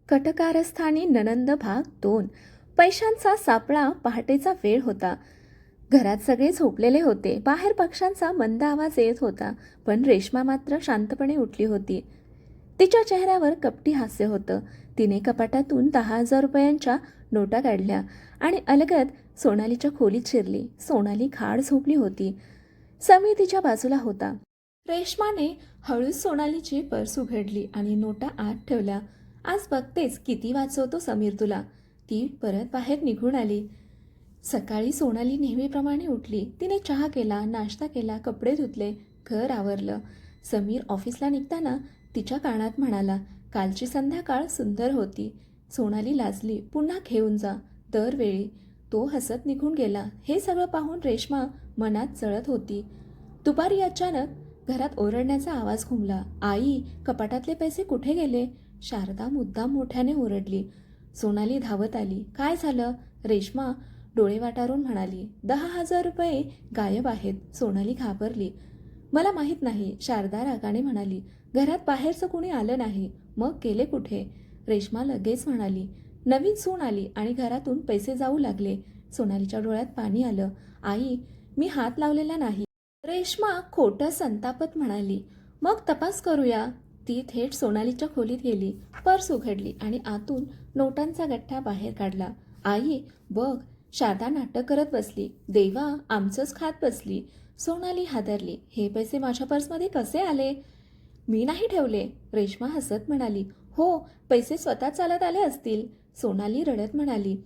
कटकारस्थानी ननंद भाग 2. पैशांचा सापळा. पहाटेचा वेळ होता. घरात सगळे झोपलेले होते. बाहेर पक्ष्यांचा मंद आवाज येत होता. पण रेश्मा मात्र शांतपणे उठली होती. तिच्या चेहऱ्यावर कपटी हास्य होतं. तिने कपाटातून 10,000 रुपयांच्या नोटा काढल्या आणि अलगद सोनालीच्या खोलीत शिरली. सोनाली खाड झोपली होती. समीर तिच्या बाजूला होता. रेश्माने हळूच सोनालीची पर्स उघडली आणि नोटा आत ठेवल्या. आज बघतेच किती वाचवतो समीर तुला. ती परत बाहेर निघून आली. सकाळी सोनाली नेहमीप्रमाणे उठली. तिने चहा केला, नाश्ता केला, कपडे धुतले, घर आवरलं. समीर ऑफिसला निघताना तिच्या कानात म्हणाला, कालची संध्याकाळ सुंदर होती. सोनाली लाजली, पुन्हा घेऊन जा. दरवेळी तो हसत निघून गेला. हे सगळं पाहून रेश्मा मनात जळत होती. दुपारी अचानक घरात ओरडण्याचा आवाज घुमला. आई, कपाटातले पैसे कुठे गेले? शारदा मुद्दाम मोठ्याने ओरडली. सोनाली धावत आली. काय झालं? रेश्मा डोळे वाटारून म्हणाली. 10,000 रुपये गायब आहेत. सोनाली घाबरली. मला माहीत नाही, शारदा रागाने म्हणाली. घरात बाहेरचं कुणी आलं नाही, मग गेले कुठे? रेश्मा लगेच म्हणाली. नवीन सून आली आणि घरातून पैसे जाऊ लागले. सोनालीच्या डोळ्यात पाणी आलं. आई, मी हात लावलेला नाही. रेश्मा खोटं संतापत म्हणाली. मग तपास करूया. ती थेट सोनालीच्या खोलीत गेली, पर्स उघडली आणि आतून नोटांचा गठ्ठा बाहेर काढला. आई, बघ, शारदा नाटक करत बसली. देवा, आमचंच खात बसली. सोनाली हादरली. हे पैसे माझ्या पर्समध्ये कसे आले? मी नाही ठेवले. रेश्मा हसत म्हणाली. हो, पैसे स्वतः चालत आले असतील. सोनाली रडत म्हणाली.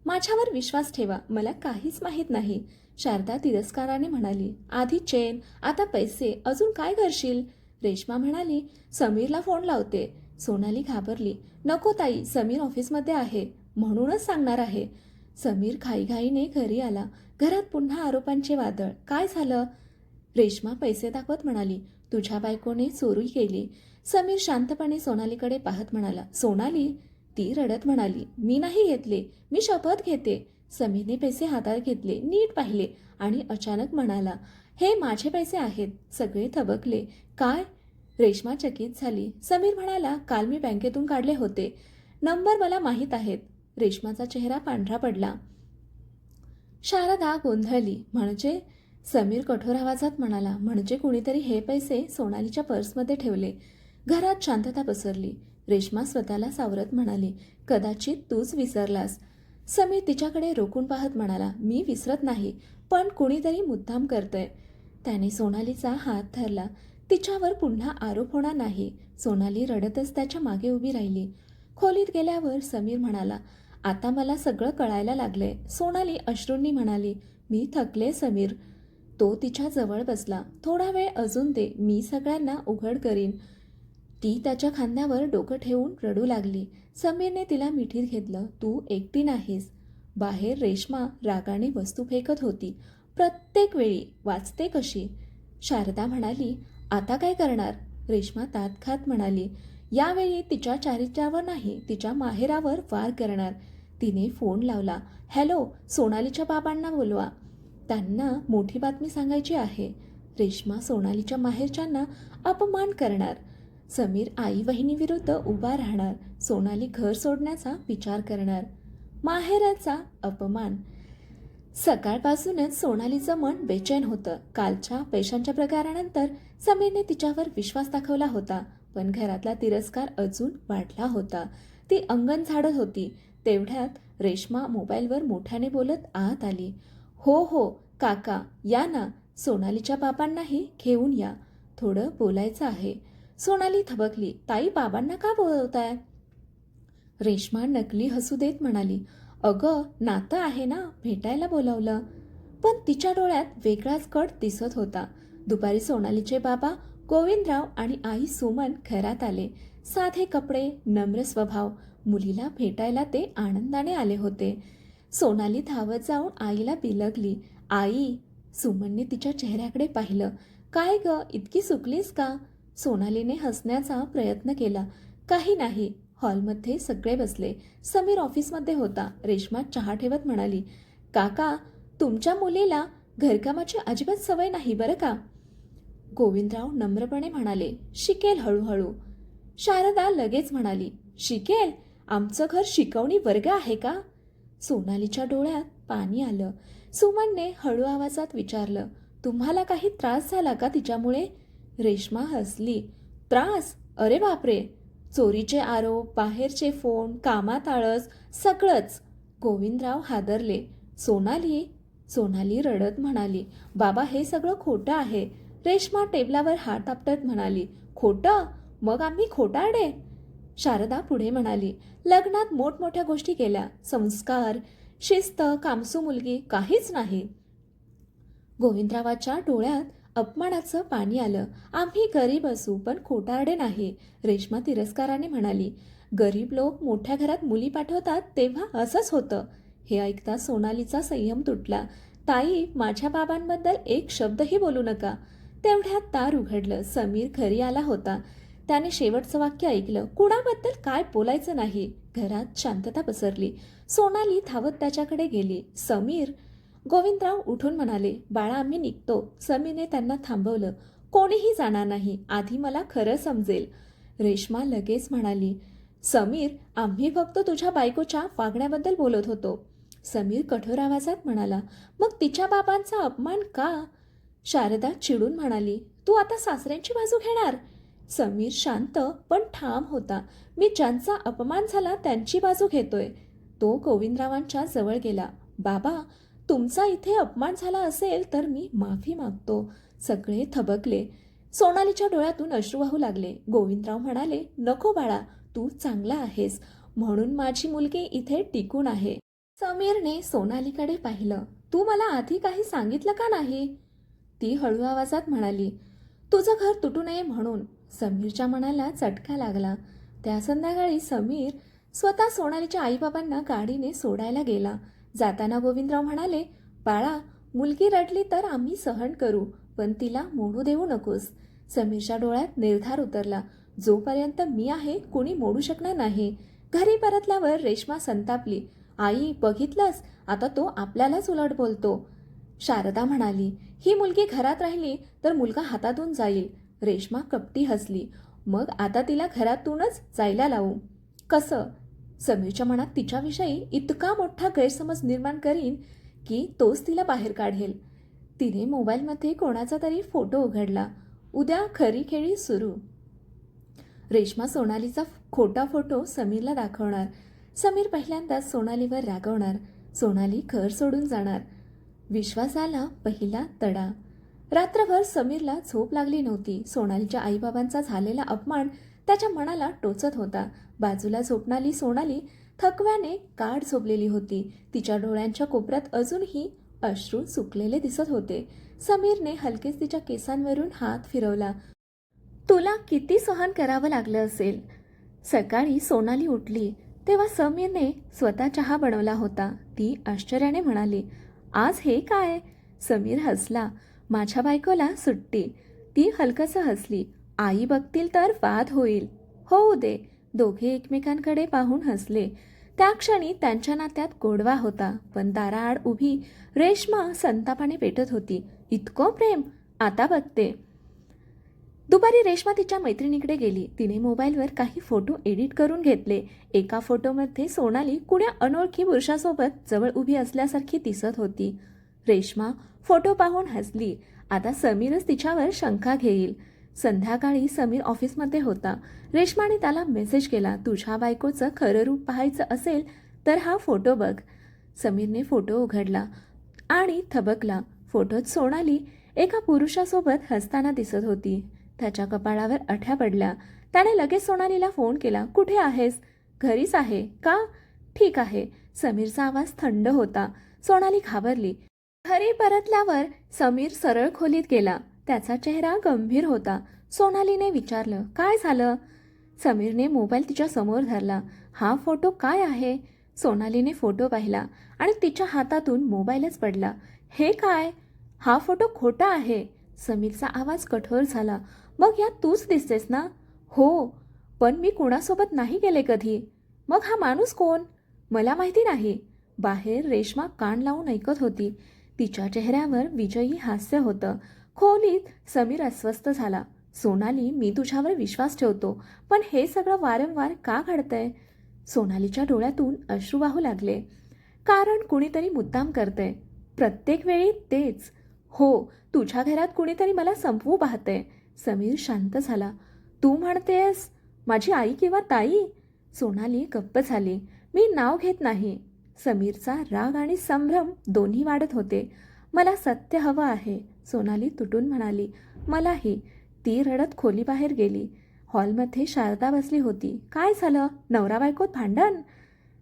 माझ्यावर विश्वास ठेवा, मला काहीच माहीत नाही. शारदा तिरस्काराने म्हणाली. आधी चेन, आता पैसे, अजून काय करशील? रेश्मा म्हणाली. समीरला फोन लावते. सोनाली घाबरली. नको ताई, समीर ऑफिसमध्ये आहे, म्हणूनच सांगणार आहे. समीर घाईघाईने घरी आला. घरात पुन्हा आरोपांचे वादळ. काय झालं? रेश्मा पैसे दाखवत म्हणाली. तुझ्या बायकोने चोरी केली. समीर शांतपणे सोनालीकडे पाहत म्हणाला. सोनाली? ती रडत म्हणाली. मी नाही घेतले, मी शपथ घेते. समीरने पैसे हातात घेतले, नीट पाहिले आणि अचानक म्हणाला, हे माझे पैसे आहेत. सगळे थबकले. काय? रेश्मा चकित झाली. समीर म्हणाला, काल मी बँकेतून काढले होते. नंबर मला माहीत आहेत. रेश्माचा चेहरा पांढरा पडला. शारदा गोंधळली. म्हणजे? समीर कठोर आवाजात म्हणाला. म्हणजे कुणीतरी हे पैसे सोनालीच्या पर्समध्ये ठेवले. घरात शांतता पसरली. रेश्मा स्वतःला सावरत म्हणाली. कदाचित तूच विसरलास. समीर तिच्याकडे रोखून पाहत म्हणाला. मी विसरत नाही, पण कुणीतरी मुद्दाम करतंय. त्याने सोनालीचा हात धरला. तिच्यावर पुन्हा आरोप होणार नाही. सोनाली रडतच त्याच्या मागे उभी राहिली. खोलीत गेल्यावर समीर म्हणाला. आता मला सगळं कळायला लागलंय. सोनाली अश्रूंनी म्हणाली. मी थकले समीर. तो तिच्या जवळ बसला. थोडा वेळ अजून दे, मी सगळ्यांना उघड करीन. ती त्याच्या खांद्यावर डोकं ठेवून रडू लागली. समीरने तिला मिठीत घेतलं. तू एकटी नाहीस. बाहेर रेश्मा रागाने वस्तू फेकत होती. प्रत्येक वेळी वाचते कशी? शारदा म्हणाली. आता काय करणार? रेश्मा तात खात म्हणाली. यावेळी तिच्या चारित्र्यावर नाही, तिच्या माहेरावर वार करणार. तिने फोन लावला. हॅलो, सोनालीच्या बाबांना बोलवा, त्यांना मोठी बातमी सांगायची आहे. रेश्मा सोनालीच्या माहेरच्यांना अपमान करणार. समीर आई बहिणीविरुद्ध उभा राहणार. सोनाली घर सोडण्याचा विचार करणार. माहेराचा अपमान. सकाळपासूनच सोनालीचं मन बेचैन होतं. कालच्या पैशांच्या प्रकारानंतर समीरने तिच्यावर विश्वास दाखवला होता, पण घरातला तिरस्कार अजून वाढला होता. ती अंगण झाडत होती. तेवढ्यात रेश्मा मोबाईलवर मोठ्याने बोलत आत आली. हो हो काका, या ना. सोनालीच्या बाबांनाही घेऊन या, थोडं बोलायचं आहे. सोनाली थबकली. ताई, बाबांना का बोलवताय? रेश्मा नकली हसू देत म्हणाली. अगं, नातं आहे ना, भेटायला बोलावलं. पण तिच्या डोळ्यात वेगळाच कट दिसत होता. दुपारी सोनालीचे बाबा गोविंदराव आणि आई सुमन घरात आले. साधे कपडे, नम्र स्वभाव. मुलीला भेटायला ते आनंदाने आले होते. सोनाली धावत जाऊन आईला बिलगली. आई! सुमनने तिच्या चेहऱ्याकडे पाहिलं. काय ग, इतकी सुकलीस का? सोनालीने हसण्याचा प्रयत्न केला. काही नाही. हॉलमध्ये सगळे बसले. समीर ऑफिसमध्ये होता. रेश्मा चहा ठेवत म्हणाली. काका, तुमच्या मुलीला घरकामाची अजिबात सवय नाही बरं का? गोविंदराव नम्रपणे म्हणाले. शिकेल हळूहळू. शारदा लगेच म्हणाली. शिकेल? आमचं घर शिकवणी वर्ग आहे का? सोनालीच्या डोळ्यात पाणी आलं. सुमनने हळू आवाजात विचारलं, तुम्हाला काही त्रास झाला का तिच्यामुळे? रेश्मा हसली. त्रास? अरे बापरे. चोरीचे आरोप, बाहेरचे फोन, कामात आळस, सगळंच. गोविंदराव हादरले. सोनाली? सोनाली रडत म्हणाली, बाबा हे सगळं खोटं आहे. रेश्मा टेबलावर हात आपटत म्हणाली, खोटं? मग आम्ही खोटारडे? शारदा पुढे म्हणाली, लग्नात मोठमोठ्या गोष्टी केल्या, संस्कार, शिस्त, कामसू मुलगी, काहीच नाही. गोविंदरावाच्या डोळ्यात अपमानाचं पाणी आलं. आम्ही गरीब असू पण खोटारडे नाही. रेश्मा तिरस्काराने म्हणाली, गरीब लोक मोठ्या घरात मुली पाठवतात तेव्हा असंच होतं. हे ऐकता सोनालीचा संयम तुटला. ताई, माझ्या बाबांबद्दल एक शब्दही बोलू नका. तेवढ्यात दार उघडलं. समीर घरी आला होता. त्याने शेवटचं वाक्य ऐकलं, कुणाबद्दल काय बोलायचं नाही. घरात शांतता पसरली. सोनाली धावत त्याच्याकडे गेली. समीर? गोविंदराव उठून म्हणाले, बाळा आम्ही निघतो. समीरने त्यांना थांबवलं. कोणीही जाणार नाही, आधी मला खरं समजेल. रेश्मा लगेच म्हणाली, समीर, आम्ही फक्त तुझ्या बायकोच्या वागण्याबद्दल बोलत होतो. समीर कठोर आवाजात म्हणाला, मग तिच्या बाबांचा अपमान का? शारदा चिडून म्हणाली, तू आता सासऱ्यांची बाजू घेणार? समीर शांत पण ठाम होता. मी ज्यांचा अपमान झाला त्यांची बाजू घेतोय. तो गोविंदरावांच्या जवळ गेला. बाबा, तुमचा इथे अपमान झाला असेल तर मी माफी मागतो. सगळे थबकले. सोनालीच्या डोळ्यातून अश्रू वाहू लागले. गोविंदराव म्हणाले, नको बाळा, तू चांगला आहेस म्हणून माझी मुलगी इथे टिकून आहे. समीरने सोनालीकडे पाहिलं. तू मला आधी काही सांगितलं का नाही? ती हळू आवाजात म्हणाली, तुझं घर तुटू नये म्हणून. समीरच्या मनाला चटका लागला. त्या संध्याकाळी समीर स्वतः सोनालीच्या आईबाबांना गाडीने सोडायला गेला. जाताना गोविंदराव म्हणाले, बाळा, मुलगी रडली तर आम्ही सहन करू, पण तिला मोडू देऊ नकोस. समीरच्या डोळ्यात निर्धार उतरला. जोपर्यंत मी आहे कुणी मोडू शकणार नाही. घरी परतल्यावर रेश्मा संतापली. आई, बघितलंस, आता तो आपल्यालाच उलट बोलतो. शारदा म्हणाली, ही मुलगी घरात राहिली तर मुलगा हातातून जाईल. रेश्मा कपटी हसली. मग आता तिला घरातूनच जायला लावू. कसं? समीरच्या मनात तिच्याविषयी इतका मोठा गैरसमज निर्माण करीन की तोच तिला बाहेर काढेल. तिने मोबाईलमध्ये कोणाचा तरी फोटो उघडला. उद्या खरी खेळी सुरू. रेश्मा सोनालीचा खोटा फोटो समीरला दाखवणार. समीर पहिल्यांदाच सोनालीवर रागवणार. सोनाली घर सोडून जाणार. विश्वासाला पहिला तडा. रात्रभर समीरला झोप लागली नव्हती. सोनालीच्या आईबाबांचा झालेला अपमान त्याच्या मनाला टोचत होता. बाजूला झोपणारी सोनाली थकव्याने गाढ झोपलेली होती. तिच्या डोळ्यांच्या कोपऱ्यात अजूनही अश्रू सुकलेले दिसत होते. समीरने हलकेच तिच्या केसांवरून हात फिरवला. तुला किती सहन करावं लागलं असेल. सकाळी सोनाली उठली तेव्हा समीरने स्वतः चहा बनवला होता. ती आश्चर्याने म्हणाली, आज हे काय? समीर हसला. माझ्या बायकोला सुट्टी. ती हलकसं हसली. आई बघतील तर वाद होईल. होऊ दे. दोघे एकमेकांकडे पाहून हसले. त्या क्षणी त्यांच्या नात्यात गोडवा होता. पण दाराआड उभी रेश्मा संतापाने पेटत होती. इतकं प्रेम? आता बघते. दुपारी रेश्मा तिच्या मैत्रिणीकडे गेली. तिने मोबाईलवर काही फोटो एडिट करून घेतले. एका फोटोमध्ये सोनाली कुण्या अनोळखी पुरुषासोबत जवळ उभी असल्यासारखी दिसत होती. रेश्मा फोटो पाहून हसली. आता समीरच तिच्यावर शंका घेईल. संध्याकाळी समीर ऑफिसमध्ये होता. रेश्माने त्याला मेसेज केला, तुझ्या बायकोचं खरं रूप पाहायचं असेल तर हा फोटो बघ. समीरने फोटो उघडला आणि थबकला. फोटोत सोनाली एका पुरुषासोबत हसताना दिसत होती. त्याच्या कपाळावर आठ्या पडल्या. त्याने लगेच सोनालीला फोन केला. कुठे आहेस? घरीच आहे. का? ठीक आहे. समीरचा आवाज थंड होता. सोनाली घाबरली. घरी परतल्यावर समीर सरळ खोलीत गेला. त्याचा चेहरा गंभीर होता. सोनालीने विचारलं, काय झालं? समीरने मोबाईल तिच्या समोर धरला. हा फोटो काय आहे? सोनालीने फोटो पाहिला आणि तिच्या हातातून मोबाईलच पडला. हे काय? हा फोटो खोटा आहे. समीरचा आवाज कठोर झाला. मग यात तूच दिसतेस ना? हो, पण मी कुणासोबत नाही गेले कधी. मग हा माणूस कोण? मला माहिती नाही. बाहेर रेश्मा कान लावून ऐकत होती. तिच्या चेहऱ्यावर विजयी हास्य होतं. खोलीत समीर अस्वस्थ झाला. सोनाली, मी तुझ्यावर विश्वास ठेवतो, पण हे सगळं वारंवार का घडतंय? सोनालीच्या डोळ्यातून अश्रू वाहू लागले. कारण कुणीतरी मुद्दाम करतंय. प्रत्येक वेळी तेच. हो, तुझ्या घरात कुणीतरी मला संपवू पाहतंय. समीर शांत झाला. तू म्हणतेस माझी आई किंवा ताई? सोनाली गप्प झाली. मी नाव घेत नाही. समीरचा राग आणि संभ्रम दोन्ही वाढत होते. मला सत्य हवं आहे, सोनाली तुटून म्हणाली. मलाही. ती रडत खोलीबाहेर गेली. हॉलमध्ये शारदा बसली होती. काय झालं? नवरा बायकोत भांडण?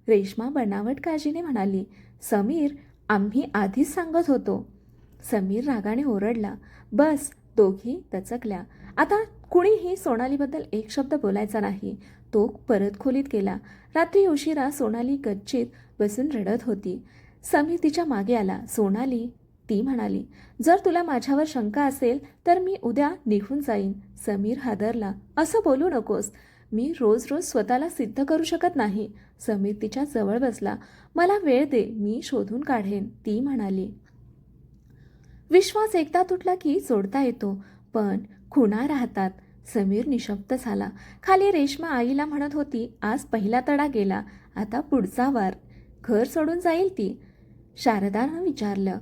रेश्मा बनावट काळजीने म्हणाली. समीर, आम्ही आधीच सांगत होतो. समीर रागाने ओरडला. बस. दोघी दचकल्या. आता कुणीही सोनालीबद्दल एक शब्द बोलायचा नाही. तो परत खोलीत गेला. रात्री उशिरा सोनाली गच्चीत बसून रडत होती. समीर तिच्या मागे आला. सोनाली, ती म्हणाली, जर तुला माझ्यावर शंका असेल तर मी उद्या निघून जाईन. समीर हादरला. असं बोलू नकोस. मी रोज रोज स्वतःला सिद्ध करू शकत नाही. समीर तिच्या जवळ बसला. मला वेळ दे, मी शोधून काढेन, ती म्हणाली. विश्वास एकदा तुटला की जोडता येतो, पण खुणा राहतात. समीर निशब्द झाला. खाली रेश्मा आईला म्हणत होती, आज पहिला तडा गेला, आता पुढचा वार. घर सोडून जाईल ती. शारदानं विचारलं,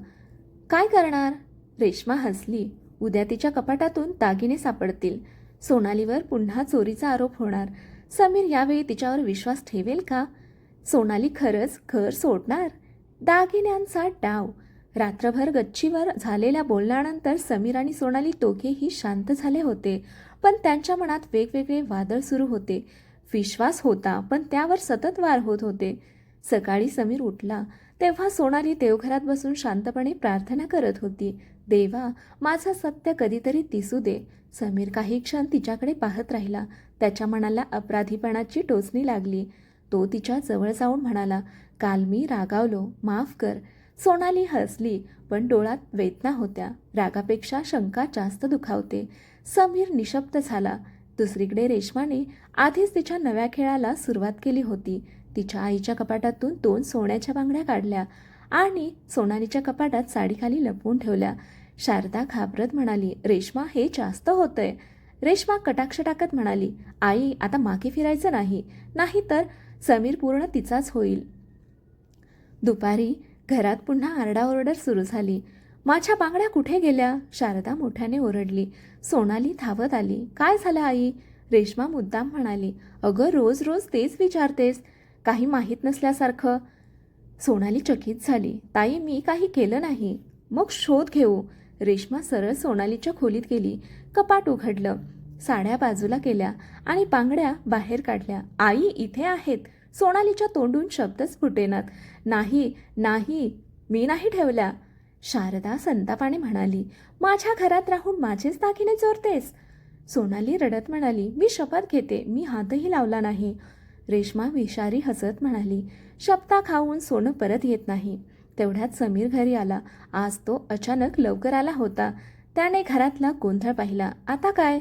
काय करणार? रेश्मा हसली. उद्या तिच्या कपाटातून दागिने सापडतील. सोनालीवर पुन्हा चोरीचा आरोप होणार. समीर यावेळी तिच्यावर विश्वास ठेवेल का? सोनाली खरंच घर सोडणार? दागिन्यांचा डाव. रात्रभर गच्चीवर झालेल्या बोलण्यानंतर समीर आणि सोनाली दोघेही शांत झाले होते, पण त्यांच्या मनात वेगवेगळे वादळ सुरू होते. विश्वास होता, पण त्यावर सतत वार होत होते. सकाळी समीर उठला तेव्हा सोनाली देवघरात बसून शांतपणे प्रार्थना करत होती. देवा, माझं सत्य कधीतरी दिसू दे. समीर काही क्षण तिच्याकडे पाहत राहिला. त्याच्या मनाला अपराधीपणाची टोचणी लागली. तो तिच्या जवळ जाऊन म्हणाला, काल मी रागावलो, माफ कर. सोनाली हसली, पण डोळ्यात वेदना होत्या. रागापेक्षा शंका जास्त दुखावते. समीर निशब्द झाला. दुसरीकडे रेश्माने आधीच तिच्या नव्या खेळाला सुरुवात केली होती. तिच्या आईच्या कपाटातून 2 सोन्याच्या बांगड्या काढल्या आणि सोनालीच्या कपाटात साडीखाली लपवून ठेवल्या. शारदा घाबरत म्हणाली, रेश्मा, हे जास्त होतंय. रेश्मा कटाक्ष टाकत म्हणाली, आई, आता मागे फिरायचं नाही, नाहीतर समीर पूर्ण तिचाच होईल. दुपारी घरात पुन्हा आरडाओरड सुरू झाली. माझ्या बांगड्या कुठे गेल्या? शारदा मोठ्याने ओरडली. सोनाली धावत आली. काय झालं आई? रेश्मा मुद्दाम म्हणाली. अगं, रोज रोज तेच विचारतेस, काही माहीत नसल्यासारखं. सोनाली चकित झाली. ताई, मी काही केलं नाही. मग शोध घेऊ. रेश्मा सरळ सोनालीच्या खोलीत गेली. कपाट उघडलं. साड्या बाजूला केल्या आणि बांगड्या बाहेर काढल्या. आई, इथे आहेत. सोनालीच्या तोंडून शब्दच फुटेनात. नाही नाही, मी नाही ठेवल्या. शारदा संतापाने म्हणाली, माझ्या घरात राहून माझेच दागिने चोरतेस? सोनाली रडत म्हणाली, मी शपथ घेते, मी हातही लावला नाही. रेश्मा विषारी हसत म्हणाली, शपथा खाऊन सोनं परत येत नाही. तेवढ्यात समीर घरी आला. आज तो अचानक लवकर आला होता. त्याने घरातला गोंधळ पाहिला. आता काय?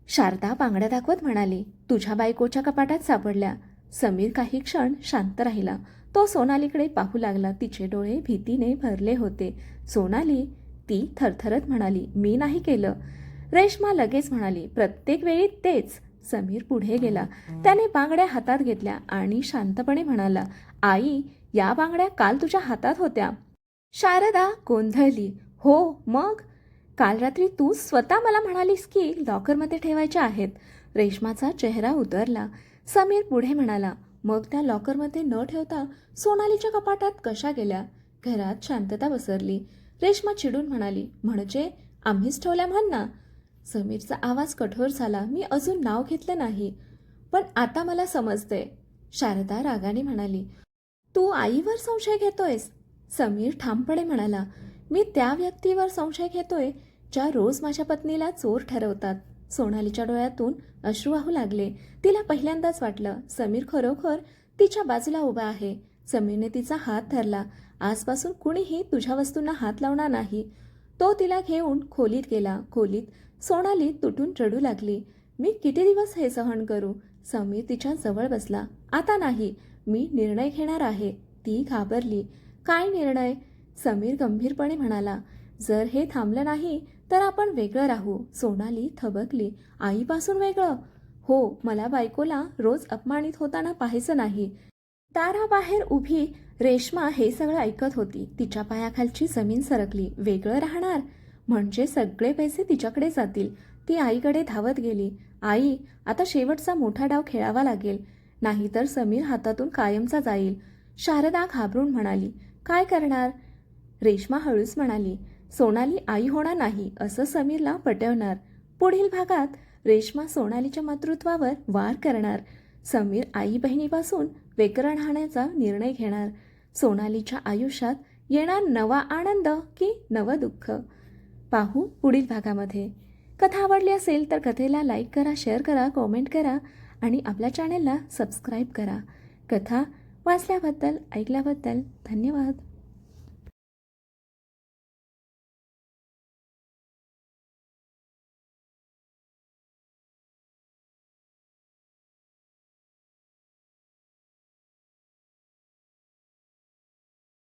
शारदा बांगड्या दाखवत म्हणाली, तुझ्या बायकोच्या कपाटात सापडल्या. समीर काही क्षण शांत राहिला. तो सोनालीकडे पाहू लागला. तिचे डोळे भीतीने भरले होते. सोनाली, ती थरथरत म्हणाली, मी नाही केलं. रेश्मा लगेच म्हणाली, प्रत्येक वेळी तेच. समीर पुढे गेला. त्याने बांगड्या हातात घेतल्या आणि शांतपणे म्हणाला, आई, या बांगड्या काल तुझ्या हातात होत्या. शारदा गोंधळली. हो, मग? काल रात्री तू स्वतः मला म्हणालीस की लॉकरमध्ये ठेवायच्या आहेत. रेश्माचा चेहरा उतरला. समीर पुढे म्हणाला, मग त्या लॉकरमध्ये न ठेवता सोनालीच्या कपाटात कशा गेल्या? घरात शांतता पसरली. रेश्मा चिडून म्हणाली, म्हणजे आम्हीच ठेवल्या म्हण ना. समीरचा आवाज कठोर झाला. मी अजून नाव घेतलं नाही, पण आता मला समजतंय. शारदा रागाने म्हणाली, तू आईवर संशय घेतोयस? समीर ठामपणे म्हणाला, मी त्या व्यक्तीवर संशय घेतोय ज्या रोज माझ्या पत्नीला चोर ठरवतात. सोनालीच्या डोळ्यातून अश्रू वाहू लागले. तिला पहिल्यांदाच वाटलं समीर खरोखर तिच्या बाजूला उभा आहे. समीरने तिचा हात धरला. आजपासून कुणीही तुझ्या वस्तूंना हात लावणार नाही. तो तिला घेऊन खोलीत गेला. खोलीत सोनाली तुटून रडू लागली. मी किती दिवस हे सहन करू? समीर तिच्या जवळ बसला. आता नाही, मी निर्णय घेणार आहे. ती घाबरली. काय निर्णय? समीर गंभीरपणे म्हणाला, जर हे थांबलं नाही तर आपण वेगळं राहू. सोनाली थबकली. आईपासून वेगळं? हो, मला बायकोला रोज अपमानित होताना पाहायचं नाही. दाराबाहेर उभी रेश्मा हे सगळं ऐकत होती. तिच्या पायाखालची जमीन सरकली. वेगळं राहणार म्हणजे सगळे पैसे तिच्याकडे जातील. ती आईकडे धावत गेली. आई, आता शेवटचा मोठा डाव खेळावा लागेल, नाहीतर समीर हातातून कायमचा जाईल. शारदा घाबरून म्हणाली, काय करणार? रेश्मा हळूच म्हणाली, सोनाली आई होणार नाही असं समीरला पटवणार. पुढील भागात रेश्मा सोनालीच्या मातृत्वावर वार करणार. समीर आई बहिणीपासून वेगळं राहण्याचा निर्णय घेणार. सोनालीच्या आयुष्यात येणार नवा आनंद की नवं दुःख, पाहू पुढील भागामध्ये. कथा आवडली असेल तर कथेला लाईक करा, शेअर करा, कॉमेंट करा आणि आपल्या चॅनेलला सबस्क्राईब करा. कथा वाचल्याबद्दल, ऐकल्याबद्दल धन्यवाद.